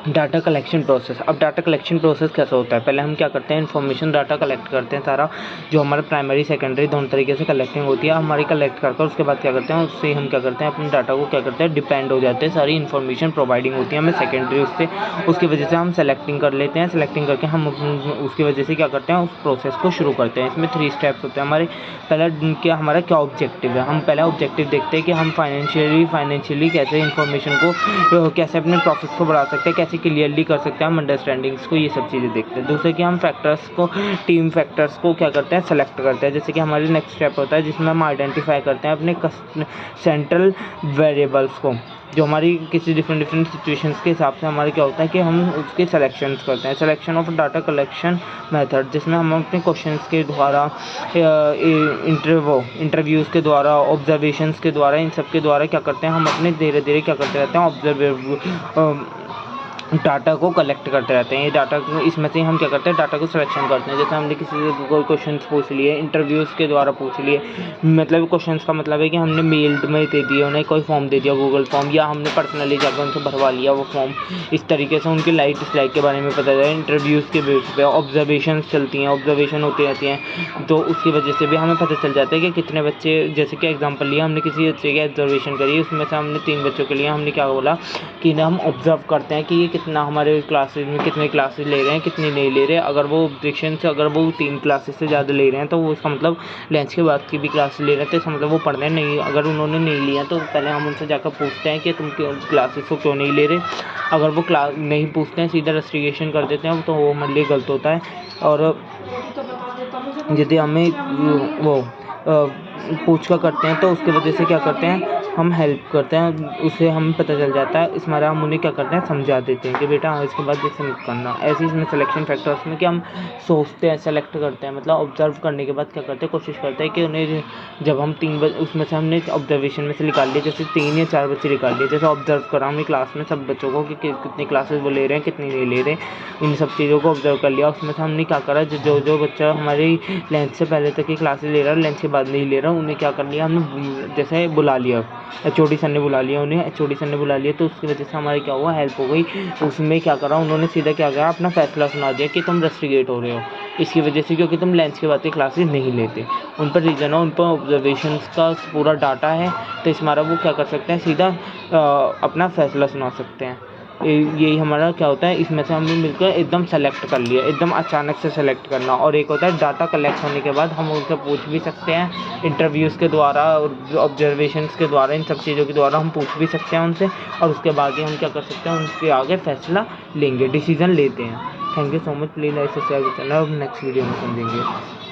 Data collection process. अब data collection process कैसा होता है, पहले हम क्या करते हैं, इन्फॉर्मेशन डाटा कलेक्ट करते हैं सारा, जो हमारा प्राइमरी सेकेंडरी दोनों तरीके से कलेक्टिंग होती है हमारी, कलेक्ट कर उसके बाद क्या करते हैं, उससे हम क्या करते हैं, अपने डाटा को क्या करते हैं, डिपेंड हो जाते हैं, सारी इन्फॉर्मेशन प्रोवाइडिंग होती है हमें सेकेंडरी उससे, उसकी वजह से हम सेलेक्टिंग कर लेते हैं, सेलेक्टिंग करके हम उसकी वजह से क्या करते हैं, उस प्रोसेस को शुरू करते हैं। इसमें 3 स्टेप्स होते हैं हमारे। पहला क्या हमारा क्या ऑब्जेक्टिव है, हम पहला ऑब्जेक्टिव देखते हैं कि हम फाइनेंशियली कैसे इन्फॉर्मेशन को कैसे अपने प्रॉफिट्स को बढ़ा सकते हैं, कैसे क्लियरली कर सकते हैं हम अंडरस्टैंडिंग्स को, ये सब चीज़ें देखते हैं। दूसरे कि हम फैक्टर्स को, टीम फैक्टर्स को क्या करते हैं, सेलेक्ट करते हैं। जैसे कि हमारी नेक्स्ट स्टेप होता है जिसमें हम आइडेंटिफाई करते हैं अपने सेंट्रल वेरिएबल्स को, जो हमारी किसी डिफरेंट सिचुएशंस के हिसाब से हमारे क्या होता है कि हम उसके सिलेक्शंस करते हैं। Selection of data collection method, जिसमें हम अपने क्वेश्चंस के द्वारा, इंटरव्यूज़ के द्वारा, ऑब्जर्वेशंस के द्वारा, इन सब के द्वारा क्या करते हैं, हम अपने धीरे धीरे क्या करते रहते हैं, डाटा को कलेक्ट करते रहते हैं। ये डाटा इसमें से हम क्या करते हैं, डाटा को सिलेक्शन करते हैं। जैसे हमने किसी से कोई क्वेश्चंस पूछ लिए, इंटरव्यूज़ के द्वारा पूछ लिए, मतलब क्वेश्चंस का मतलब है कि हमने मेल में दे दिया, उन्हें कोई फॉर्म दे दिया, गूगल फॉर्म, या हमने पर्सनली जाकर उनसे भरवा लिया वो फॉर्म। इस तरीके से उनकी लाइक डिसलाइक के बारे में पता चला। इंटरव्यूज़ के बेस पे ऑब्जर्वेशंस चलती हैं, ऑब्जर्वेशन होती रहती हैं, तो उसकी वजह से भी हमें पता चल जाता है कि कितने बच्चे, जैसे कि एग्जाम्पल लिया हमने किसी बच्चे की ऑब्जर्वेशन करी, उसमें से हमने 3 बच्चों के लिए हमने क्या बोला कि ना हम ऑब्जर्व करते हैं कि ये कितना हमारे क्लासेज में कितने क्लासेस ले रहे हैं, कितनी नहीं ले रहे। अगर वो ऑब्जेक्शन से, अगर वो 3 क्लासेस से ज़्यादा ले रहे हैं तो वो इसका मतलब लंच के बाद की भी क्लासेस ले रहे हैं, तो इसका मतलब वो पढ़ने नहीं, अगर उन्होंने नहीं लिया तो पहले हम उनसे जाकर पूछते हैं कि तुम क्लासेस को क्यों नहीं ले रहे। अगर वो क्लास नहीं पूछते हैं, सीधा रस्टिगेशन कर देते हैं, तो वो हमारे लिए गलत होता है। और यदि हमें वो पूछ कर करते हैं तो उसकी वजह से क्या करते हैं, हम हेल्प करते हैं, उससे हमें पता चल जाता है, इस मारे हम उन्हें क्या करते हैं, समझा देते हैं कि बेटा इसके बाद जैसे मत करना। ऐसे इसमें सिलेक्शन फैक्टर्स में कि हम सोचते हैं, सेलेक्ट करते हैं, मतलब ऑब्जर्व करने के बाद क्या करते हैं, कोशिश करते हैं कि उन्हें, जब हम 3 उसमें से हमने ऑब्जर्वेशन में से निकाल लिए, जैसे 3 या 4 बच्चे निकाल लिए, जैसे ऑब्जर्व करा हमने क्लास में सब बच्चों को कि कितनी क्लासेस वो ले रहे हैं, कितनी नहीं ले रहे, इन सब चीज़ों को ऑब्जर्व कर लिया। उसमें से हमने क्या करा, जो बच्चा हमारी लंच से पहले तक की क्लासेस ले रहा है, लंच के बाद नहीं ले रहा, उन्हें क्या कर लिया हमने, जैसे बुला लिया, एचओडी सर ने बुला लिया उन्हें, एचओडी सर ने बुला लिया, तो उसकी वजह से हमारी क्या हुआ, हेल्प हो गई। उसमें क्या करा उन्होंने, सीधा क्या करा, अपना फैसला सुना दिया कि तुम रस्टिगेट हो रहे हो इसकी वजह से, क्योंकि तुम लंच के बाद की क्लासेस नहीं लेते। उन पर रीज़न है, उन पर ऑब्जर्वेशंस का पूरा डाटा है, तो इस मारा वो क्या कर सकते हैं, सीधा अपना फैसला सुना सकते हैं। यही हमारा क्या होता है, इसमें से हमने मिलकर एकदम सेलेक्ट कर लिया, एकदम अचानक से सेलेक्ट करना। और एक होता है डाटा कलेक्ट होने के बाद हम उनसे पूछ भी सकते हैं, इंटरव्यूज़ के द्वारा और ऑब्जर्वेशंस के द्वारा, इन सब चीज़ों के द्वारा हम पूछ भी सकते हैं उनसे, और उसके बाद ही हम क्या कर सकते हैं, उनके आगे फैसला लेंगे, डिसीज़न लेते हैं। Thank you so much, please like subscribe channel, अब नेक्स्ट वीडियो में समझेंगे।